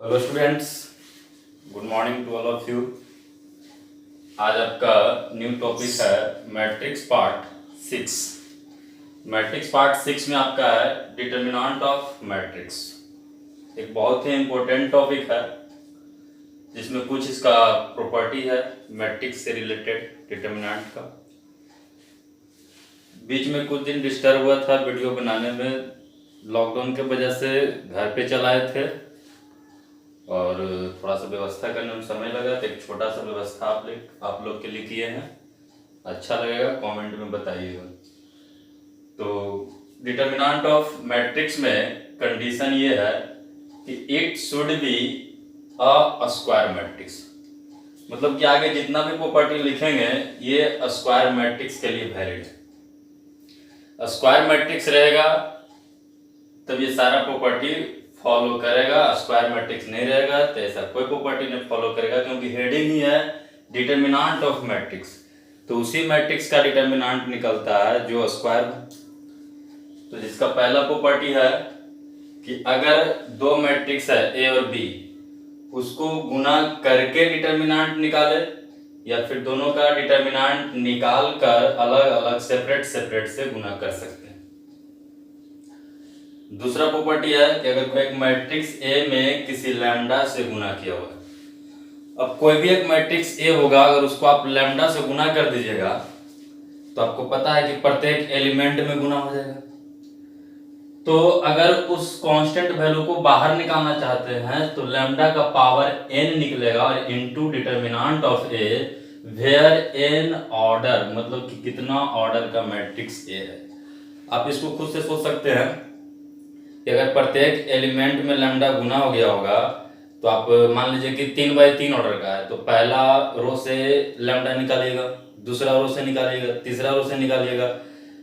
Hello students, good morning to all of you. आज आपका new topic है matrix part 6। Matrix part 6 में आपका है डिटर्मिनेंट ऑफ मैट्रिक्स। एक बहुत ही इम्पोर्टेंट टॉपिक है जिसमें कुछ इसका प्रॉपर्टी है मैट्रिक्स से रिलेटेड डिटर्मिनेंट का। बीच में कुछ दिन डिस्टर्ब हुआ था वीडियो बनाने में, लॉकडाउन के वजह से घर पे चलाए थे और थोड़ा सा व्यवस्था करने में समय लगा, तो एक छोटा सा व्यवस्था आप लोग के लिए किए हैं। अच्छा लगेगा कमेंट में बताइएगा। तो डिटर्मिनेंट ऑफ मैट्रिक्स में कंडीशन ये है कि it should be a square matrix. मतलब कि आगे जितना भी प्रॉपर्टी लिखेंगे ये स्क्वायर मैट्रिक्स के लिए वैलिड है। स्क्वायर मैट्रिक्स रहेगा तब ये सारा प्रॉपर्टी फॉलो करेगा, स्क्वायर मैट्रिक्स नहीं रहेगा तो ऐसा कोई प्रॉपर्टी नहीं फॉलो करेगा, क्योंकि हेडिंग ही है डिटर्मिनेंट ऑफ मैट्रिक्स। तो उसी मैट्रिक्स का डिटर्मिनेंट निकलता है जो स्क्वायर। तो जिसका पहला प्रॉपर्टी है कि अगर दो मैट्रिक्स है ए और बी, उसको गुना करके डिटर्मिनेंट निकाले या फिर दोनों का डिटर्मिनेंट निकाल कर अलग अलग सेपरेट से गुना कर सकते हैं। दूसरा प्रॉपर्टी है कि अगर कोई एक मैट्रिक्स ए में किसी लैम्डा से गुना किया हुआ है, अब कोई भी एक मैट्रिक्स ए होगा, अगर उसको आप लैम्डा से गुना कर दीजिएगा तो आपको पता है कि प्रत्येक एलिमेंट में गुना हो जाएगा। तो अगर उस कांस्टेंट वैल्यू को बाहर निकालना चाहते हैं तो लैम्डा का पावर n निकलेगा और into determinant of A where n order, मतलब कि कितना ऑर्डर का मैट्रिक्स ए है। आप इसको खुद से सोच सकते हैं कि अगर प्रत्येक एलिमेंट में लैम्डा गुना हो गया होगा तो आप मान लीजिए कि 3x3 ऑर्डर का है, तो पहला रो से लैम्डा निकालिएगा, दूसरा रो से निकालिएगा, तीसरा रो से निकालिएगा,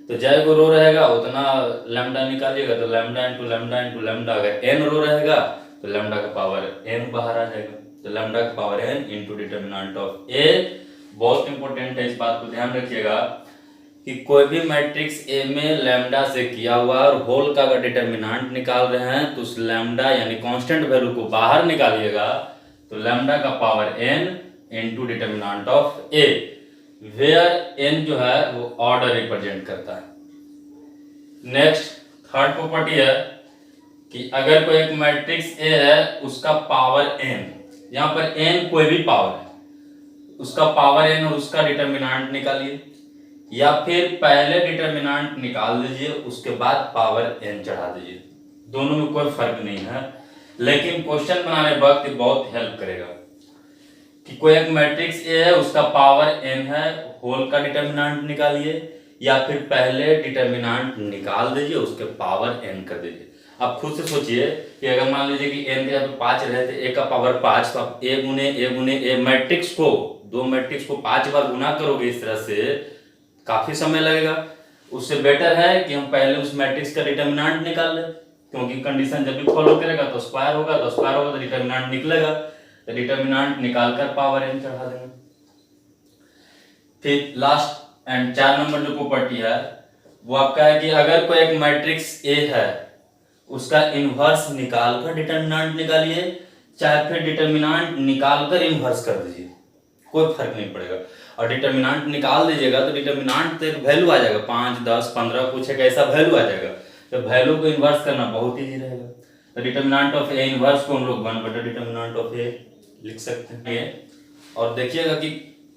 तो जय को रो रहेगा उतना लैम्डा निकालिएगा। तो lambda into lambda into lambda, अगर n रो रहेगा तो लैम्डा का पावर n बाहर आ जाएगा। तो लैम्डा का power n into determinant of a। बहुत इंपॉर्टेंट है, इस बात को ध्यान रखिएगा कि कोई भी मैट्रिक्स ए में लैम्डा से किया हुआ और होल का अगर डिटर्मिनेंट निकाल रहे हैं तो उस लैम्डा यानी कांस्टेंट वैल्यू को बाहर निकालिएगा, तो लैम्डा का power n into determinant of A, where n जो है वो ऑर्डर रिप्रेजेंट करता है। नेक्स्ट थर्ड प्रॉपर्टी है कि अगर कोई एक मैट्रिक्स ए है उसका पावर n, यहाँ पर n कोई भी पावर है, उसका पावर n और उसका डिटर्मिनेंट निकालिए, या फिर पहले डिटर्मिनेंट निकाल दीजिए उसके बाद पावर n चढ़ा दीजिए। दोनों में कोई फर्क नहीं है, लेकिन क्वेश्चन बनाने वक्त बहुत हेल्प करेगा कि कोई एक मैट्रिक्स ए है उसका पावर n है, होल का डिटर्मिनेंट निकालिए या फिर पहले डिटर्मिनेंट निकाल दीजिए उसके पावर n कर दीजिए। आप खुद से सोचिए कि अगर मान लीजिए कि n के 5 रहे थे, a का पावर 5, तो आप a गुने a मैट्रिक्स को, दो मैट्रिक्स को 5 बार गुना करोगे इस तरह से, काफी समय लगेगा। उससे बेटर है कि हम पहले उस मैट्रिक्स का डिटर्मिनेंट निकाल लें, क्योंकि कंडीशन जब भी फॉलो करेगा तो स्क्वायर होगा, तो स्क्वायर होगा तो डिटर्मिनेंट निकलेगा, तो डिटर्मिनेंट निकालकर पावर n चढ़ा देंगे। फिर लास्ट एंड 4 नंबर जो प्रॉपर्टी है वो आपका है कि अगर कोई एक मैट्रिक्स ए है उसका इनवर्स निकालकर डिटर्मिनेंट निकालिए, चाहे फिर डिटर्मिनेंट निकालकर इनवर्स कर दीजिए, कोई फर्क नहीं पड़ेगा। और डिटर्मिनेंट निकाल दीजिएगा तो डिटर्मिनेंट तो एक वैल्यू आ जाएगा, 5, 10, 15 कुछ एक ऐसा वैल्यू आ जाएगा, तो वैल्यू को इन्वर्स करना बहुत ईजी रहेगा। तो डिटर्मिनेंट ऑफ ए इन्वर्स को हम लोग 1 डिटर्मिनेंट ऑफ ए लिख सकते हैं। और देखिएगा कि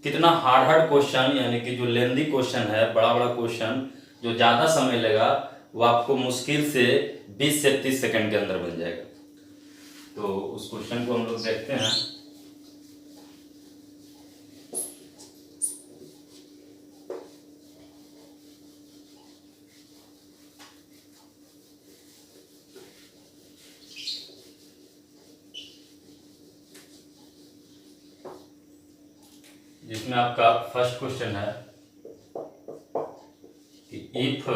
कितना हार्ड क्वेश्चन, यानी कि जो लेंदी क्वेश्चन है, बड़ा बड़ा क्वेश्चन जो ज़्यादा समय लेगा वो आपको मुश्किल से 20 से 30 सेकंड के अंदर बन जाएगा। तो उस क्वेश्चन को हम लोग देखते हैं। जिसमें आपका फर्स्ट क्वेश्चन है कि if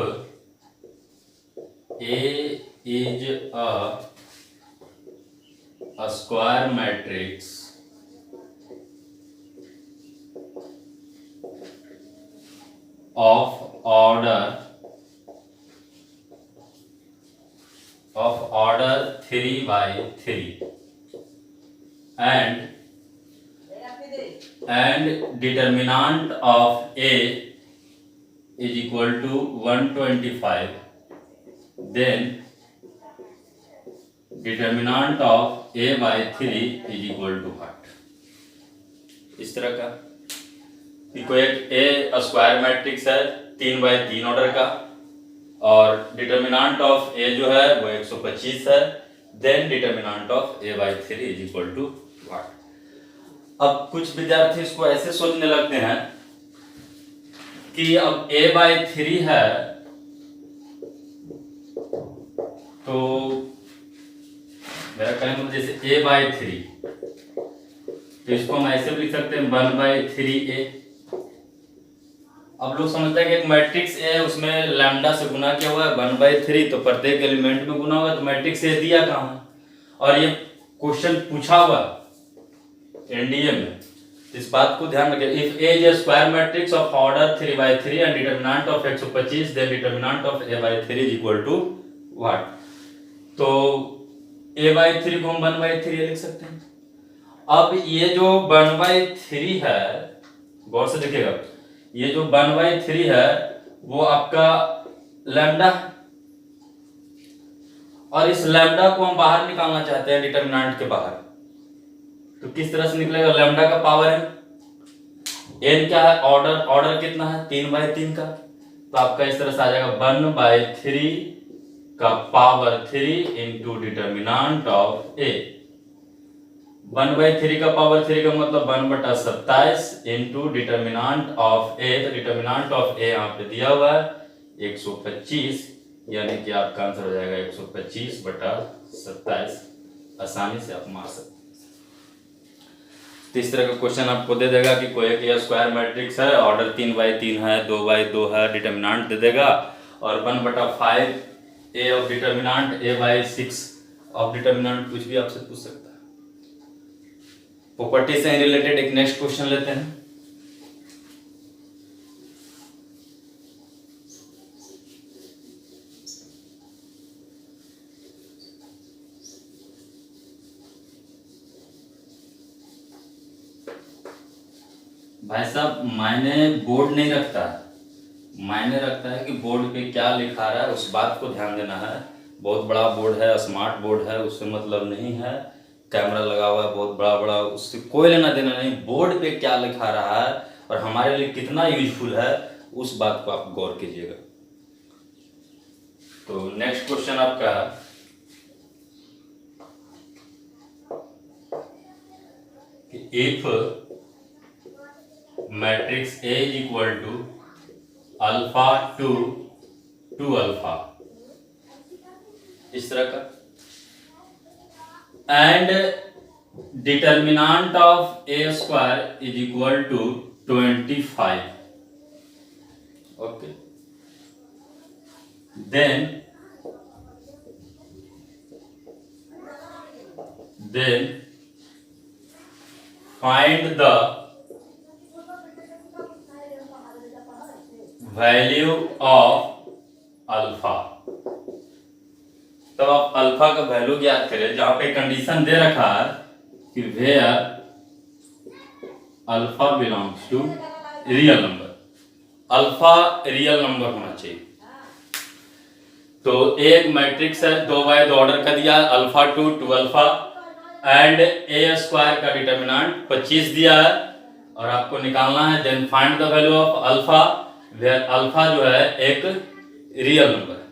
A is a square matrix of order 3 by 3, and determinant of A is equal to 125, then determinant of A by 3 is equal to what? इस तरह का कि कोई एक ए स्क्वायर मैट्रिक्स है 3x3 ऑर्डर का और डिटर्मिनेंट ऑफ ए जो है वो 125 है, then determinant of A by 3 is equal to what. अब कुछ विद्यार्थी इसको ऐसे सोचने लगते हैं कि अब ए बाई 3 है तो मेरा कहने मतलब जैसे ए बाई 3, तो इसको हम ऐसे भी लिख सकते हैं 1/3a। अब लोग समझते हैं कि एक मैट्रिक्स ए है उसमें लैम्डा से गुना किया हुआ है 1/3, तो प्रत्येक एलिमेंट में गुना हुआ, तो मैट्रिक्स ए दिया कहाँ है, और ये क्वेश्चन पूछा हुआ एनडीए में, इस बात को ध्यान रखें। If A is a square matrix of order 3/3 and determinant of 125, then determinant of a by 3 is equal to what. तो a by 3 को हम 1/3 लिख सकते हैं। अब ये जो 1/3 है, गौर से देखिएगा, ये जो 1/3 है वो आपका लैम्डा, और इस लैम्डा को हम बाहर निकालना चाहते हैं डिटर्मिनेंट के बाहर, तो किस तरह से निकलेगा? लैम्डा का पावर है n क्या है, ऑर्डर कितना है 3/3 का, तो आपका इस तरह से आ जाएगा 1/3 का power 3 into determinant of a। 1/3 का पावर 3 का मतलब 1/27 इंटू डिटर्मिनेंट ऑफ a, तो डिटर्मिनेंट ऑफ a यहाँ पे दिया हुआ है 125, यानी कि आपका आंसर हो जाएगा 125/27। आसानी से आप मार सकते हैं। तो इस तरह का क्वेश्चन आपको दे देगा कि कोई एक स्क्वायर मैट्रिक्स है, ऑर्डर 3/3 है, 2/2 है, डिटर्मिनेंट दे देगा, और 1/5 a of determinant, a/6 of determinant, कुछ भी आपसे पूछ सकता है। प्रॉपर्टी से रिलेटेड एक नेक्स्ट क्वेश्चन लेते हैं। भाई साहब मायने बोर्ड नहीं रखता है, मायने रखता है कि बोर्ड पे क्या लिखा रहा है, उस बात को ध्यान देना है। बहुत बड़ा बोर्ड है, स्मार्ट बोर्ड है, उससे मतलब नहीं है, कैमरा लगा हुआ है बहुत बड़ा बड़ा, उससे कोई लेना देना नहीं। बोर्ड पे क्या लिखा रहा है और हमारे लिए कितना यूजफुल है, उस बात को आप गौर कीजिएगा। तो नेक्स्ट क्वेश्चन आपका, if matrix A is equal to alpha 2 alpha, इस तरह का, and determinant of a square is equal to 25, okay, then find the value of alpha. तब आप अल्फा का वैल्यू ज्ञात करें, जहां पे कंडीशन दे रखा है कि where alpha belongs to real number, alpha real number होना चाहिए। तो एक मैट्रिक्स है 2/2 ऑर्डर का दिया, alpha 2 alpha, and a square का डिटर्मिनेंट 25 दिया है और आपको निकालना है, then find the value of alpha, where alpha जो है एक रियल नंबर है।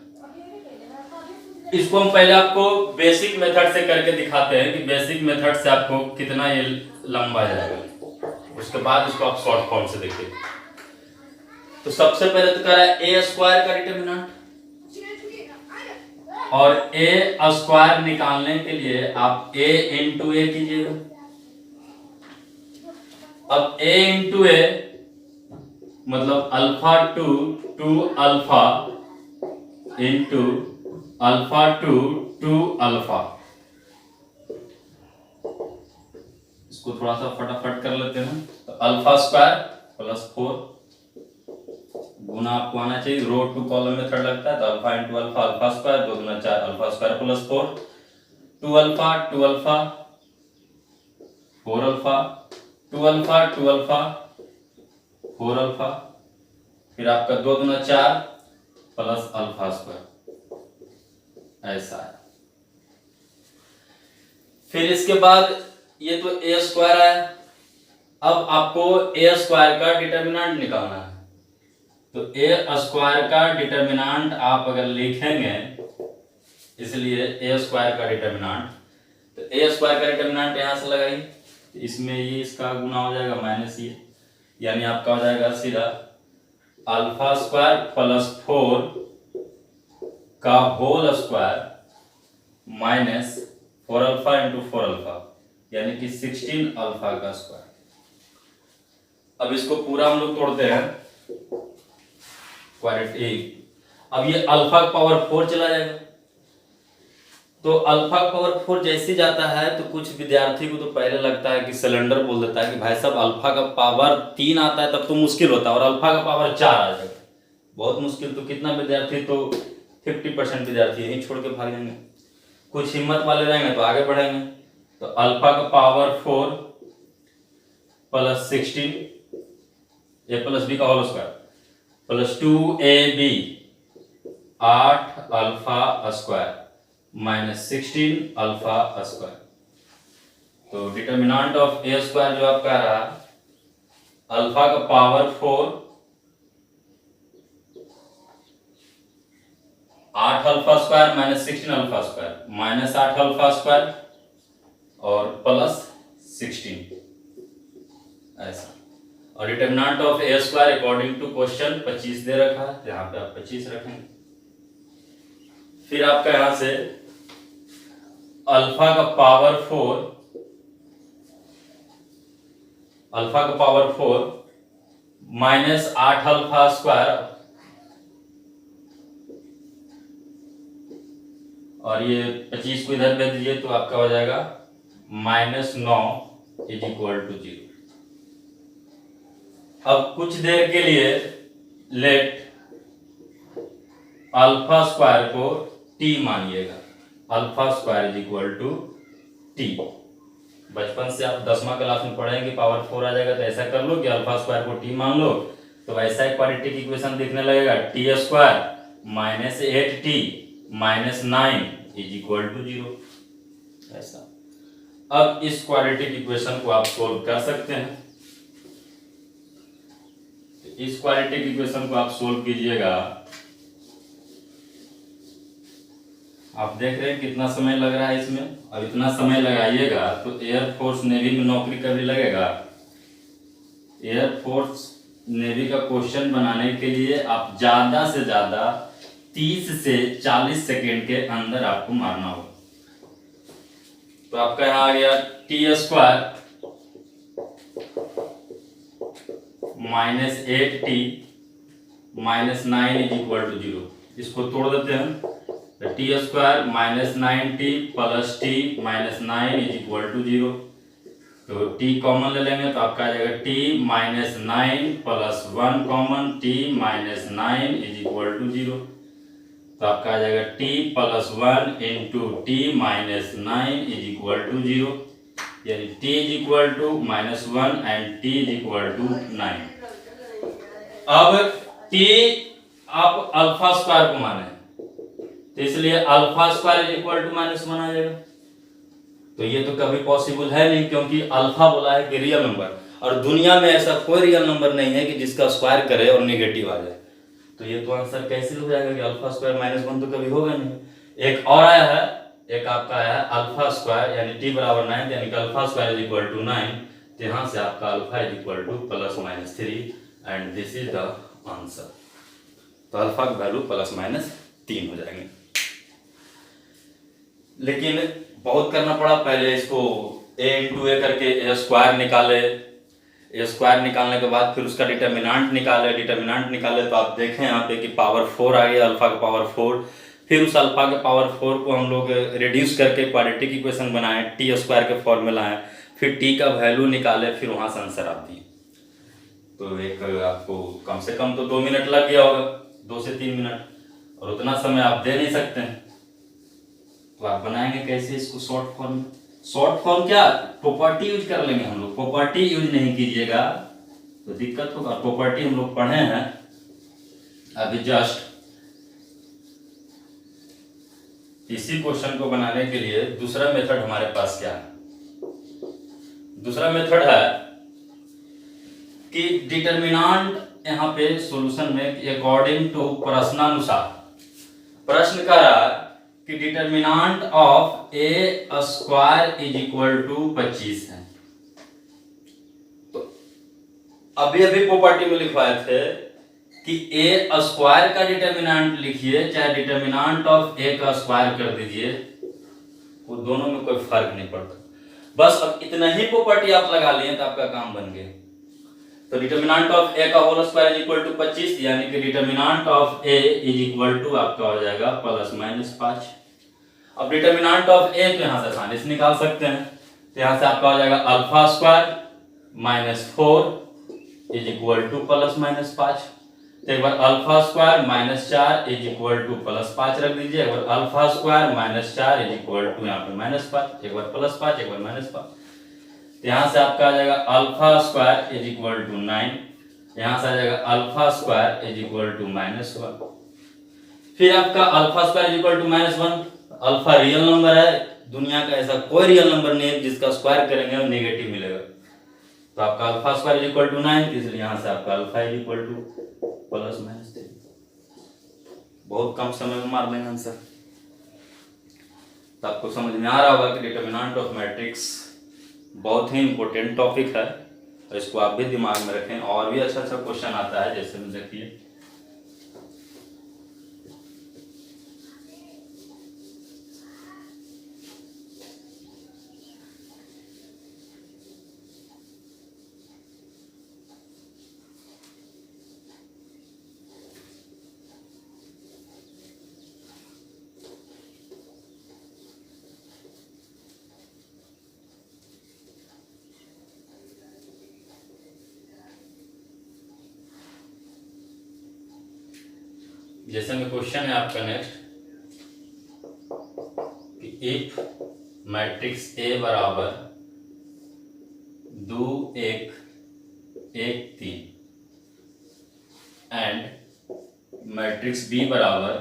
इसको हम पहले आपको बेसिक मेथड से करके दिखाते हैं कि बेसिक मेथड से आपको कितना ये लंबा जाएगा, उसके बाद इसको आप शॉर्ट फॉर्म से देखिए। तो सबसे पहले तो कह रहा है a स्क्वायर का डिटर्मिनेंट, और a स्क्वायर निकालने के लिए आप a इंटू a कीजिएगा। अब a इंटू a मतलब alpha 2 alpha into alpha 2 alpha. इसको थोड़ा सा फटाफट कर लेते हैं। तो अल्फा स्क्वायर प्लस 4 गुना आपको आना चाहिए, रो टू कॉलम मेथड लगता है, तो alpha into alpha, alpha square 2 गुना 4, alpha square plus 4, 2 alpha 4 alpha, 2 alpha, 2 alpha, 4 alpha, फिर आपका 2 दूना 4 प्लस अल्फा स्क्वायर, ऐसा है। फिर इसके बाद ये तो ए स्क्वायर है। अब आपको ए स्क्वायर का डिटर्मिनेंट निकालना है। तो ए स्क्वायर का डिटर्मिनेंट आप अगर लिखेंगे, इसलिए ए स्क्वायर का डिटर्मिनेंट, तो ए स्क्वायर का डिटर्मिनेंट यहां से लगाइए, तो इसमें ये इसका गुना हो जाएगा माइनस ये, यानी आपका हो जाएगा सीधा अल्फा स्क्वायर प्लस 4 का whole square minus 4 alpha into 4 alpha, यानी कि 16 अल्फा का स्क्वायर। अब इसको पूरा हम लोग तोड़ते हैं, क्वाड्रेटिक। अब ये अल्फा का पावर 4 चला जाएगा, तो अल्फा का पावर 4 जैसे जाता है तो कुछ विद्यार्थी को तो पहले लगता है कि सिलेंडर बोल देता है कि भाई साहब अल्फा का पावर 3 आता है तब तो मुश्किल होता है, और अल्फा का पावर 4 आ जाएगा, बहुत मुश्किल। तो कितना विद्यार्थी, तो 50% विद्यार्थी यहीं छोड़ के भाग जाएंगे। कुछ हिम्मत वाले रहेंगे तो आगे बढ़ेंगे। तो अल्फा का power 4 plus 16 A plus B का whole square plus 2ab 8 alpha square minus 16 alpha square. तो डिटर्मिनेंट ऑफ ए स्क्वायर जो आपका रहा अल्फा का power 4 8 alpha square minus 16 alpha square minus 8 alpha square और प्लस 16, ऐसा। और determinant of A square according to question 25 दे रखा है, यहाँ पे आप 25 रखेंगे। फिर आपका यहां से अल्फा का पावर 4 माइनस 8 अल्फा स्क्वायर, और ये 25 को इधर भेज दीजिए तो आपका हो जाएगा माइनस 9 इज इक्वल टू 0। अब कुछ देर के लिए लेट अल्फा स्क्वायर को t मानिएगा, alpha square is equal to t। बचपन से आप 10वां क्लास में पढ़ेंगे पावर 4 आ जाएगा, तो ऐसा कर लो कि अल्फा स्क्वायर को t मान लो, तो वैसा एक क्वाड्रेटिक इक्वेशन दिखने लगेगा, T square minus 8t minus 9 is equal to 0, ऐसा। अब इस क्वाड्रेटिक इक्वेशन को आप सोल्व कर सकते हैं। इस क्वाड्रेटिक इक्वेशन को आप सोल्व कीजिएगा, आप देख रहे हैं कितना समय लग रहा है इसमें। अब इतना समय लगाइएगा तो एयरफोर्स नेवी में नौकरी कभी लगेगा। एयरफोर्स नेवी का क्वेश्चन बनाने के लिए आप ज्यादा से ज्यादा 30 से 40 सेकेंड के अंदर आपको मारना होगा। तो आपका यहां आ गया T square minus 8t minus 9 is equal to 0। इसको तोड़ देते हैं, T square minus 9t plus T minus 9 is equal to 0। तो t कॉमन ले लेंगे तो आपका आ जाएगा t minus 9 plus 1 common, t minus 9 is equal to 0। तो आपका आ जाएगा t plus 1 into T minus 9 is equal to 0, यानी t is equal to minus 1 and t is equal to 9। अब t आप अल्फा स्क्वायर को माने, तो इसलिए alpha square is equal to minus 1 आ जाएगा। तो ये तो कभी पॉसिबल है नहीं, क्योंकि अल्फा बोला है कि रियल नंबर, और दुनिया में ऐसा कोई रियल नंबर नहीं है कि जिसका स्क्वायर करे और नेगेटिव आ जाए। तो ये तो आंसर कैसे हो जाएगा कि अल्फा स्क्वायर माइनस 1 तो कभी होगा नहीं। एक और आया है, एक आपका आया है अल्फा स्क्वायर यानी t बराबर 9, यानी कि alpha square is equal to 9। तो यहाँ से आपका alpha is equal to plus minus 3 and this is the answer. तो अल्फा का वैल्यू प्लस माइनस 3 हो जाएंगे। लेकिन बहुत करना पड़ा, पहले इसको a इंटू ए करके ए स्क्वायर निकाले, ए स्क्वायर निकालने के बाद फिर उसका डिटर्मिनेंट निकाले तो आप देखें यहाँ पे कि पावर 4 आ गया, अल्फा का पावर 4। फिर उस अल्फा के पावर 4 को हम लोग रिड्यूस करके क्वाड्रेटिक इक्वेशन बनाए, टी स्क्वायर के फॉर्मूला है, फिर टी का वैल्यू निकाले, फिर वहाँ से आंसर आप दिए। तो एक आपको कम से कम तो 2 मिनट लग गया होगा, 2 से 3 मिनट, और उतना समय आप दे नहीं सकते हैं। तो आप बनाएंगे कैसे इसको शॉर्ट फॉर्म में? शॉर्ट फॉर्म क्या, प्रॉपर्टी यूज कर लेंगे हम लोग, प्रॉपर्टी यूज नहीं कीजिएगा तो दिक्कत होगा। प्रॉपर्टी हम लोग पढ़े हैं अभी जस्ट। इसी क्वेश्चन को बनाने के लिए दूसरा मेथड हमारे पास क्या है, दूसरा मेथड है कि डिटर्मिनांट यहाँ पे सॉल्यूशन में अकॉर्डिंग टू प्रश्नानुसार, प्रश्न का रहा कि determinant of A square is equal to 25 है। तो अभी अभी प्रॉपर्टी में लिखवाए थे कि ए स्क्वायर का डिटर्मिनांट लिखिए चाहे डिटर्मिनांट ऑफ ए का स्क्वायर कर दीजिए, वो दोनों में कोई फर्क नहीं पड़ता। बस अब इतना ही प्रॉपर्टी आप लगा लिए तो आपका काम बन गया। तो डिटर्मिनांट ऑफ ए का whole square is equal to 25, यानी कि determinant of A is equal to आपका हो जाएगा ±5। अब डिटर्मिनांट ऑफ ए तो यहां से आसानी से निकाल सकते हैं, तो यहां से आपका हो जाएगा alpha square -4 is equal to ±5। तो एक बार alpha square -4 is equal to +5 रख दीजिए, एक बार alpha square -4 is equal to यहाँ पे -5, एक बार +5 एक बार -5। तो यहाँ से आपका आ जाएगा alpha square is equal to 9, यहाँ से आ जाएगा alpha square is equal to -1। फिर आपका alpha square is equal to -1, alpha real number है, दुनिया का ऐसा कोई रियल नंबर नहीं है जिसका स्क्वायर करेंगे और नेगेटिव मिलेगा। तो आपका alpha square is equal to 9, इसलिए यहाँ से आपका अल्फा इज इक्वल टू ±3। बहुत कम समय में मार देंगे आंसर। तो आपको समझ में आ रहा होगा कि डिटर्मिनेंट ऑफ मैट्रिक्स बहुत ही इंपॉर्टेंट टॉपिक है, और इसको आप भी दिमाग में रखें। और भी अच्छा अच्छा क्वेश्चन आता है, जैसे में देखिए जैसे में क्वेश्चन है आपका नेक्स्ट कि इफ मैट्रिक्स ए बराबर 2 1 1 3 एंड मैट्रिक्स बी बराबर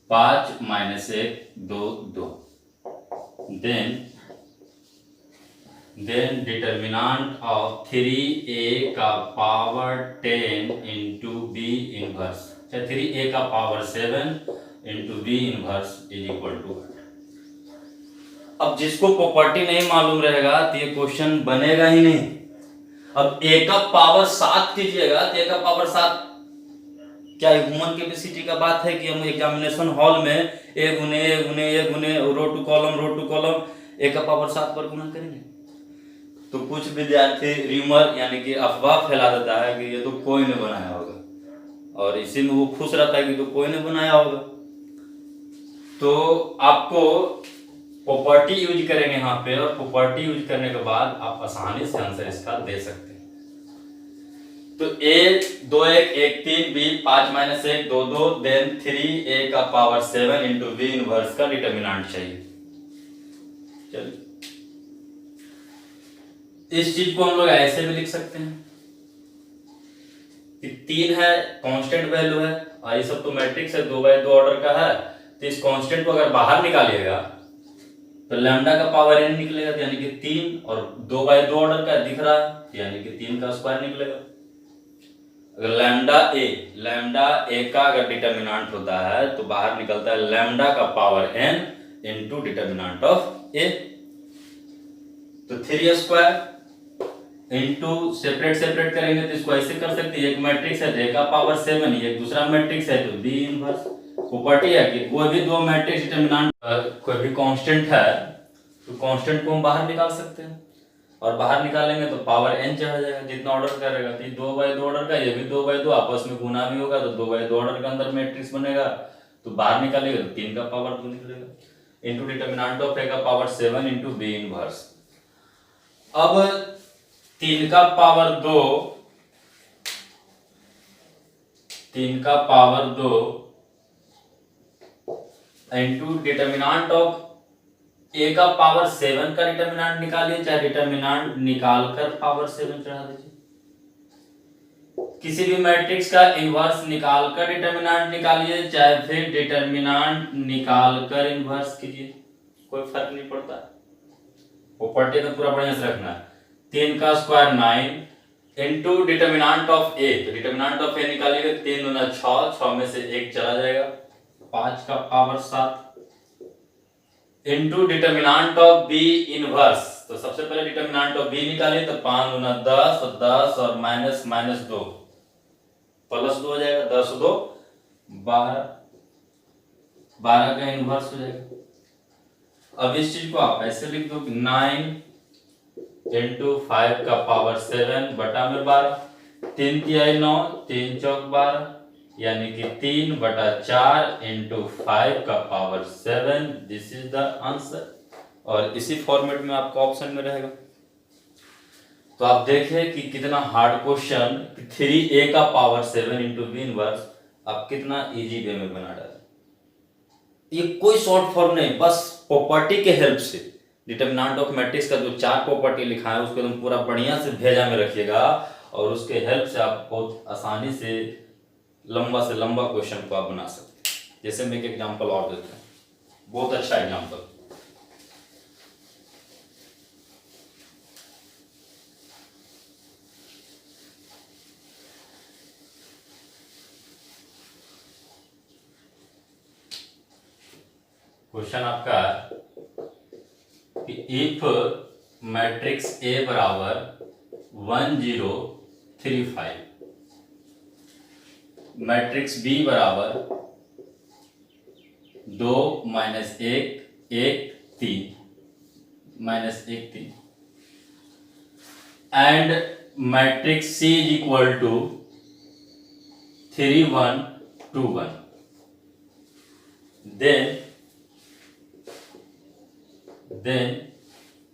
5 -1 2 2, देन डिटर्मिनेंट ऑफ 3a का power 10 into B inverse, 3a का power 7 into B inverse is equal to. अब जिसको प्रॉपर्टी नहीं मालूम रहेगा तो ये क्वेश्चन बनेगा ही नहीं। अब a का पावर 7 कीजिएगा तो a का पावर 7 क्या ह्यूमन कैपेसिटी का बात है कि हम एग्जामिनेशन हॉल में a गुने रो टू कॉलम a का पावर 7 पर गुना करेंगे। तो कुछ विद्यार्थी र्यूमर यानी कि अफवाह फैला देता है कि ये तो कोई ने बनाया होगा, और इसी में वो खुश रहता है कि तो कोई ने बनाया होगा। तो आपको प्रॉपर्टी यूज करेंगे यहाँ पे, और प्रॉपर्टी यूज करने के बाद आप आसानी से आंसर इसका दे सकते हैं। तो a 2 1 1 3 b 5 -1 2 2, देन 3a का पावर 7 इंटू b इनवर्स का डिटर्मिनेंट चाहिए। चलिए इस चीज को हम लोग ऐसे भी लिख सकते हैं कि 3 है कांस्टेंट वैल्यू है, और ये सब तो मैट्रिक्स है 2/2 ऑर्डर का है। तो इस कांस्टेंट को अगर बाहर निकालिएगा तो लैम्डा का पावर n निकलेगा, यानी कि 3, और 2/2 ऑर्डर का दिख रहा है यानी कि 3 का स्क्वायर निकलेगा। अगर लैम्डा ए का अगर डिटर्मिनेंट होता है तो बाहर निकलता है लैम्डा का power n into determinant of A. तो 3 स्क्वायर इंटू सेपरेट करेंगे तो इसको ऐसे कर सकते हैं, एक मैट्रिक्स है a का पावर 7, एक दूसरा मैट्रिक्स है तो b इनवर्स। प्रॉपर्टी है कि कोई भी दो मैट्रिक्स डिटर्मिनेंट कोई भी कांस्टेंट है तो कांस्टेंट को हम बाहर निकाल सकते हैं, और बाहर निकालेंगे तो पावर n चढ़ जाएगा जितना ऑर्डर करेगा। तो 2/2 ऑर्डर का, ये भी 2/2, आपस में गुना भी होगा तो 2/2 ऑर्डर के अंदर मैट्रिक्स बनेगा। तो बाहर निकालेगा तो 3 का पावर 2 निकलेगा इंटू डिटर्मिनेंट ऑफ a का पावर 7 इंटू b इनवर्स। अब 3 का power 2 into determinant of A का पावर 7 का डिटर्मिनेंट निकालिए, चाहे डिटर्मिनेंट निकाल कर पावर 7 चढ़ा दीजिए। किसी भी मैट्रिक्स का इनवर्स निकाल कर डिटर्मिनेंट निकालिए, चाहे फिर डिटर्मिनेंट निकाल कर इनवर्स कीजिए, कोई फर्क नहीं पड़ता। प्रॉपर्टी तो पूरा बढ़िया से रखना है। 3 का square 9 into determinant of A, तो डिटर्मिनेंट ऑफ ए निकालिएगा, 3 दूना 6, 6 में से 1 चला जाएगा, 5 का power 7 into determinant of B inverse. तो सबसे पहले डिटर्मिनेंट ऑफ बी निकालिए, तो 5 दूना 10 और 10 और माइनस माइनस 2 प्लस 2 हो जाएगा, 10 2 12, 12 का इनवर्स हो जाएगा। अब इस चीज को आप ऐसे लिख दो, 9 इंटू 5 का पावर 7 बटा में 12, 3 तिहाई 9, 3 चौक 12, यानी कि 3 बटा 4 इंटू 5 का power 7। This is the answer. और इसी फॉर्मेट में आपका ऑप्शन में रहेगा। तो आप देखें कि कितना हार्ड क्वेश्चन, 3a का पावर 7 इंटू बी इनवर्स आप कितना इजी वे में बना डाले। ये कोई शॉर्ट फॉर्म नहीं, बस प्रॉपर्टी के हेल्प से डिटर्मिनेंट ऑफ मैट्रिक्स का जो 4 प्रॉपर्टी लिखा है उसको एकदम पूरा बढ़िया से भेजा में रखिएगा, और उसके हेल्प से आप बहुत आसानी से लंबा क्वेश्चन को आप बना सकते हैं। जैसे मैं एक एग्जांपल और देता हूँ, बहुत अच्छा एग्जांपल। क्वेश्चन आपका कि इफ मैट्रिक्स ए बराबर 1 0 3 5, मैट्रिक्स बी बराबर 2 माइनस 1 1 3 माइनस 1 3, and matrix C is equal to 3 1 2 1, then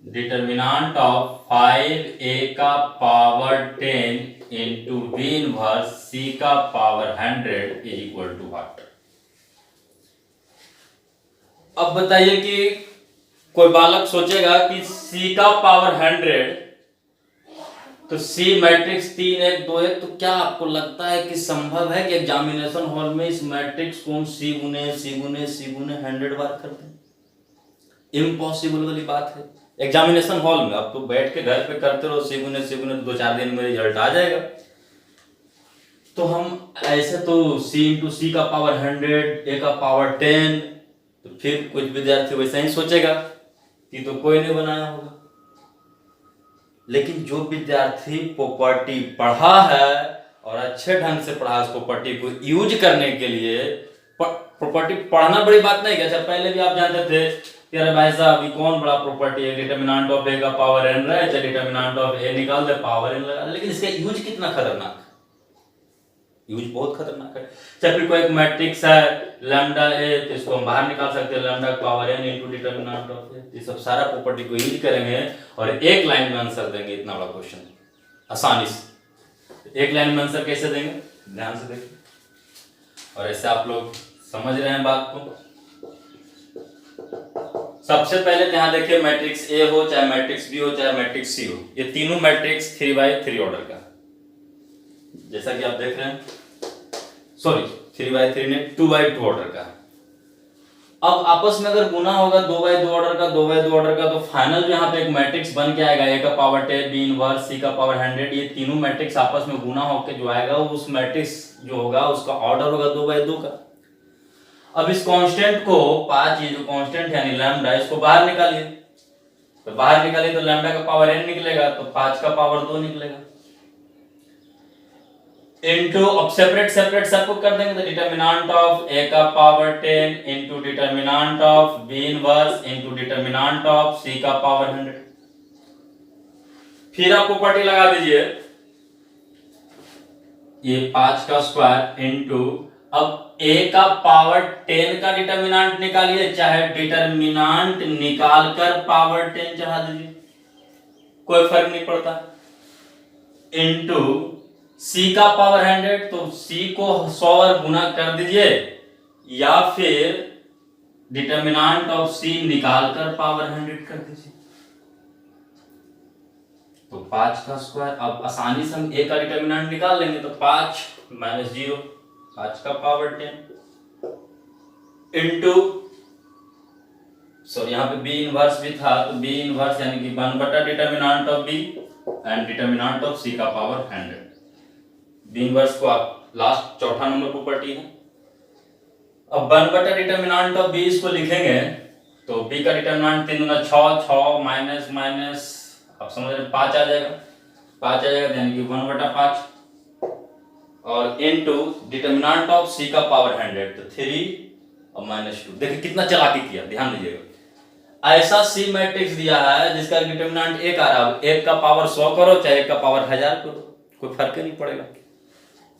determinant of 5a का power 10 into B inverse c का power 100 is equal to what. अब बताइए कि कोई बालक सोचेगा कि c का पावर 100, तो c मैट्रिक्स 3 1 2 1, तो क्या आपको लगता है कि संभव है कि एग्जामिनेशन हॉल में इस मैट्रिक्स को c गुने 100 बार कर दें? इम्पॉसिबल वाली बात है। एग्जामिनेशन हॉल में आप तो बैठ के घर पे करते रहो, सी गुने 2-4 दिन में रिजल्ट आ जाएगा। तो हम ऐसे तो c इंटू सी का पावर 100, a का पावर 10, तो फिर कुछ विद्यार्थी वैसा ही सोचेगा कि तो कोई नहीं बनाया होगा। लेकिन जो विद्यार्थी प्रॉपर्टी पढ़ा है और अच्छे ढंग से पढ़ा, उस प्रॉपर्टी को यूज करने के लिए, प्रॉपर्टी पढ़ना बड़ी बात नहीं है। अच्छा, पहले भी आप जानते थे कि अरे भाई साहब ये कौन बड़ा प्रॉपर्टी है, डिटर्मिनेंट ऑफ ए का पावर n रहा है, चाहे डिटर्मिनेंट ऑफ ए निकाल दे पावर n लगा, लेकिन इसका यूज कितना खतरनाक है, यूज बहुत खतरनाक है। चाहे फिर कोई एक मैट्रिक्स है लैम्डा ए, तो इसको हम बाहर निकाल सकते हैं, लैम्डा का power n into determinant of A. ये सब सारा प्रॉपर्टी को यूज करेंगे और एक लाइन में आंसर देंगे इतना बड़ा क्वेश्चन आसानी से। एक लाइन में आंसर कैसे देंगे, ध्यान से देखिए, और ऐसे आप लोग समझ रहे हैं बात को। सबसे पहले यहाँ देखिए, मैट्रिक्स ए हो चाहे मैट्रिक्स बी हो चाहे मैट्रिक्स सी हो, ये तीनों मैट्रिक्स 3x3 ऑर्डर का, जैसा कि आप देख रहे हैं, सॉरी 3x3 ने 2x2 ऑर्डर का। अब आपस में अगर गुना होगा 2x2 ऑर्डर का, 2x2 ऑर्डर का, तो फाइनल जो यहाँ पे एक मैट्रिक्स बन के आएगा, ए का पावर 10, बी इनवर्स, सी का पावर 100, ये तीनों मैट्रिक्स आपस में गुना होकर जो आएगा, उस मैट्रिक्स जो होगा उसका ऑर्डर होगा 2x2 का। अब इस कांस्टेंट को 5, ये जो कांस्टेंट है यानी लैम्डा, इसको बाहर निकालिए, तो बाहर निकालिए तो लैम्डा का पावर n निकलेगा, तो 5 का पावर 2 निकलेगा, इनटू, अब सेपरेट सबको कर देंगे, तो डिटर्मिनेंट ऑफ a का power 10 into determinant of b inverse into determinant of c का पावर 100। फिर आप प्रॉपर्टी लगा दीजिए, ये 5 का स्क्वायर इनटू, अब a का पावर 10 का डिटर्मिनेंट निकालिए, चाहे डिटर्मिनेंट निकाल कर पावर 10 चढ़ा दीजिए, कोई फर्क नहीं पड़ता, इनटू c का पावर 100, तो c को 100 बार गुना कर दीजिए, या फिर डिटर्मिनेंट ऑफ सी निकाल कर पावर 100 कर दीजिए। तो 5 का स्क्वायर, अब आसानी से हम ए का डिटर्मिनेंट निकाल लेंगे। तो 5 माइनस 0, 5 का पावर 10 इंटू, सॉरी यहाँ पे बी इनवर्स भी था, तो बी इनवर्स यानी कि 1 बटा determinant of B and determinant of C का पावर 100। बी इनवर्स को आप लास्ट चौथा नंबर प्रॉपर्टी है। अब 1 बटा डिटर्मिनेंट ऑफ बी इसको लिखेंगे तो बी का डिटर्मिनेंट 3 दूना 6, 6 माइनस माइनस, आप समझ रहे 5 आ जाएगा, 5 आ जाएगा यानी कि 1 बटा 5 और इनटू डिटर्मिनेंट ऑफ सी का पावर 100 तो 3 और माइनस 2। देखिए कितना चालाकी किया, ध्यान दीजिएगा। ऐसा सी मैट्रिक्स दिया है जिसका डिटर्मिनेंट 1 आ रहा है, 1 का पावर 100 करो चाहे 1 का पावर 1000 करो, कोई फर्क नहीं पड़ेगा।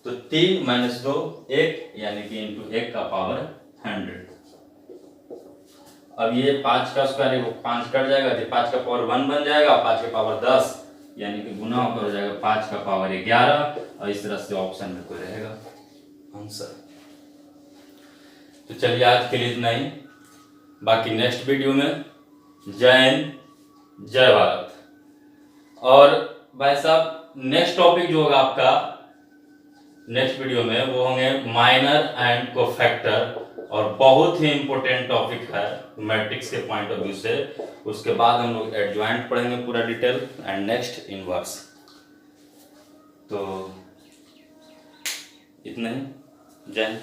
तो 3 माइनस 2 1 यानी कि इंटू 1 का पावर 100। अब ये 5 का स्क्वायर, वो 5 कट जाएगा तो 5 का पावर 1 बन जाएगा, 5 का पावर 10 यानी कि गुना होकर हो जाएगा 5 का पावर 11 और इस तरह से ऑप्शन में कोई रहेगा आंसर। तो चलिए आज के लिए इतना ही, बाकी नेक्स्ट वीडियो में जय हिंद जय भारत। और भाई साहब नेक्स्ट टॉपिक जो होगा आपका नेक्स्ट वीडियो में वो होंगे माइनर एंड कोफैक्टर, और बहुत ही इंपॉर्टेंट टॉपिक है मैट्रिक्स के पॉइंट ऑफ व्यू से। उसके बाद हम लोग एडजॉइंट पढ़ेंगे पूरा डिटेल एंड नेक्स्ट इनवर्स। तो इतना ही, जय हिंद।